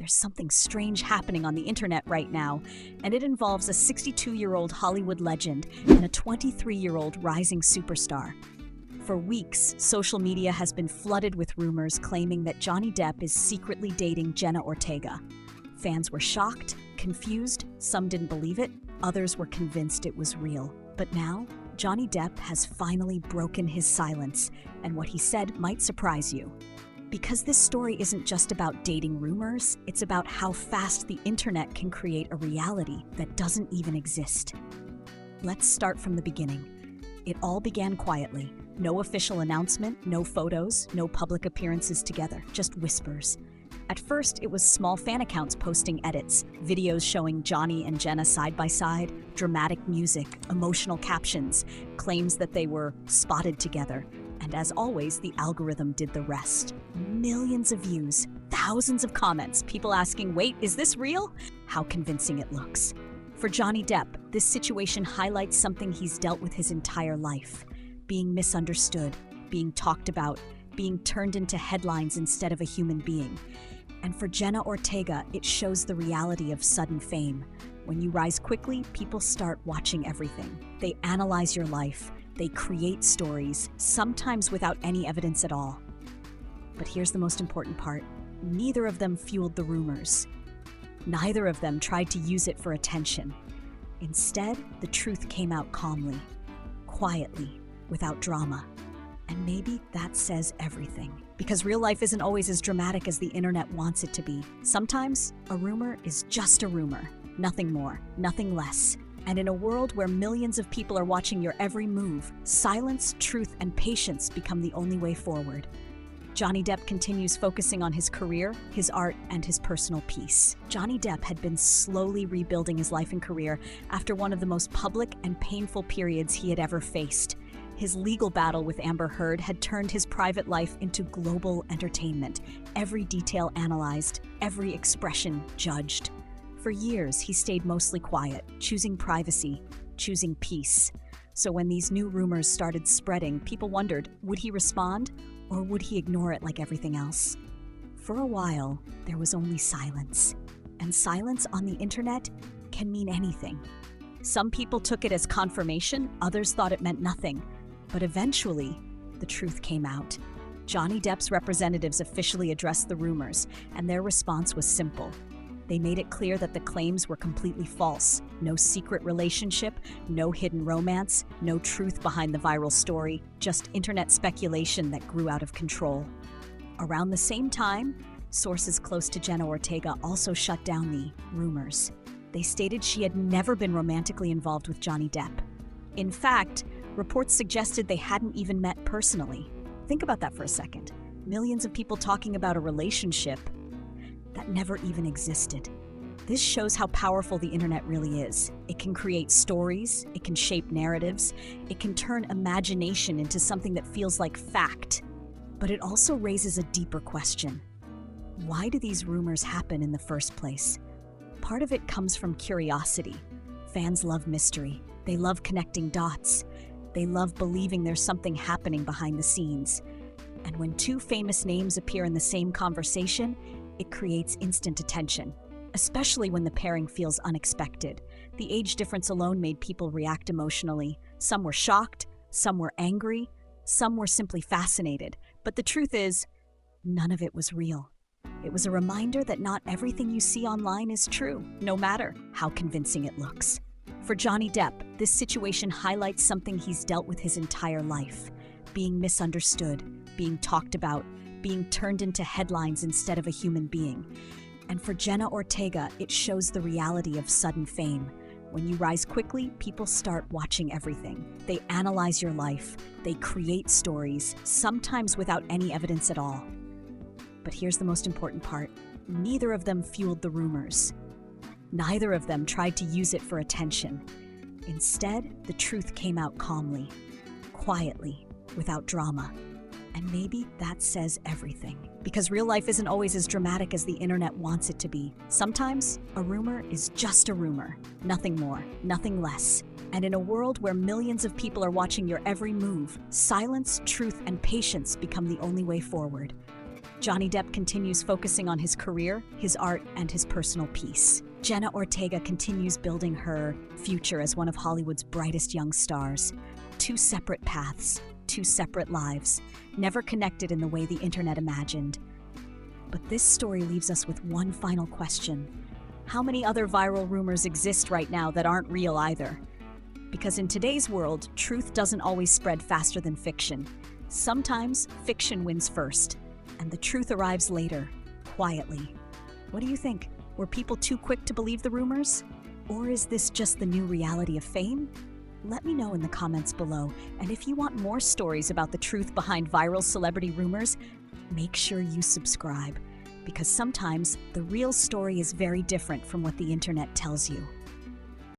there's something strange happening on the internet right now, and it involves a 62-year-old Hollywood legend and a 23-year-old rising superstar. For weeks, social media has been flooded with rumors claiming that Johnny Depp is secretly dating Jenna Ortega. Fans were shocked, confused, some didn't believe it, others were convinced it was real. But now, Johnny Depp has finally broken his silence, and what he said might surprise you. Because this story isn't just about dating rumors, it's about how fast the internet can create a reality that doesn't even exist. Let's start from the beginning. It all began quietly. No official announcement, no photos, no public appearances together, just whispers. At first, it was small fan accounts posting edits, videos showing Johnny and Jenna side by side, dramatic music, emotional captions, claims that they were spotted together. And as always, the algorithm did the rest. Millions of views, thousands of comments, people asking, wait, is this real? How convincing it looks. For Johnny Depp, this situation highlights something he's dealt with his entire life. Being misunderstood, being talked about, being turned into headlines instead of a human being. And for Jenna Ortega, it shows the reality of sudden fame. When you rise quickly, people start watching everything. They analyze your life. They create stories, sometimes without any evidence at all. But here's the most important part. Neither of them fueled the rumors. Neither of them tried to use it for attention. Instead, the truth came out calmly, quietly, without drama. And maybe that says everything. Because real life isn't always as dramatic as the internet wants it to be. Sometimes, a rumor is just a rumor. Nothing more, nothing less. And in a world where millions of people are watching your every move, silence, truth, and patience become the only way forward. Johnny Depp continues focusing on his career, his art, and his personal peace. Johnny Depp had been slowly rebuilding his life and career after one of the most public and painful periods he had ever faced. His legal battle with Amber Heard had turned his private life into global entertainment, every detail analyzed, every expression judged. For years, he stayed mostly quiet, choosing privacy, choosing peace. So when these new rumors started spreading, people wondered, would he respond, or would he ignore it like everything else? For a while, there was only silence. And silence on the internet can mean anything. Some people took it as confirmation, others thought it meant nothing. But eventually, the truth came out. Johnny Depp's representatives officially addressed the rumors, and their response was simple. They made it clear that the claims were completely false. No secret relationship, no hidden romance, no truth behind the viral story, just internet speculation that grew out of control. Around the same time, sources close to Jenna Ortega also shut down the rumors. They stated she had never been romantically involved with Johnny Depp. In fact, reports suggested they hadn't even met personally. Think about that for a second. Millions of people talking about a relationship that never even existed. This shows how powerful the internet really is. It can create stories, it can shape narratives, it can turn imagination into something that feels like fact. But it also raises a deeper question. Why do these rumors happen in the first place? Part of it comes from curiosity. Fans love mystery. They love connecting dots. They love believing there's something happening behind the scenes. And when two famous names appear in the same conversation, it creates instant attention, especially when the pairing feels unexpected. The age difference alone made people react emotionally. Some were shocked, some were angry, some were simply fascinated. But the truth is, none of it was real. It was a reminder that not everything you see online is true, no matter how convincing it looks. For Johnny Depp, this situation highlights something he's dealt with his entire life. Being misunderstood, being talked about, being turned into headlines instead of a human being. And for Jenna Ortega, it shows the reality of sudden fame. When you rise quickly, people start watching everything. They analyze your life. They create stories, sometimes without any evidence at all. But here's the most important part. Neither of them fueled the rumors. Neither of them tried to use it for attention. Instead, the truth came out calmly, quietly, without drama. And maybe that says everything. Because real life isn't always as dramatic as the internet wants it to be. Sometimes, a rumor is just a rumor. Nothing more, nothing less. And in a world where millions of people are watching your every move, silence, truth, and patience become the only way forward. Johnny Depp continues focusing on his career, his art, and his personal peace. Jenna Ortega continues building her future as one of Hollywood's brightest young stars. Two separate paths, two separate lives, never connected in the way the internet imagined. But this story leaves us with one final question. How many other viral rumors exist right now that aren't real either? Because in today's world, truth doesn't always spread faster than fiction. Sometimes fiction wins first, and the truth arrives later, quietly. What do you think? Were people too quick to believe the rumors? Or is this just the new reality of fame? Let me know in the comments below, and if you want more stories about the truth behind viral celebrity rumors, make sure you subscribe, because sometimes the real story is very different from what the internet tells you.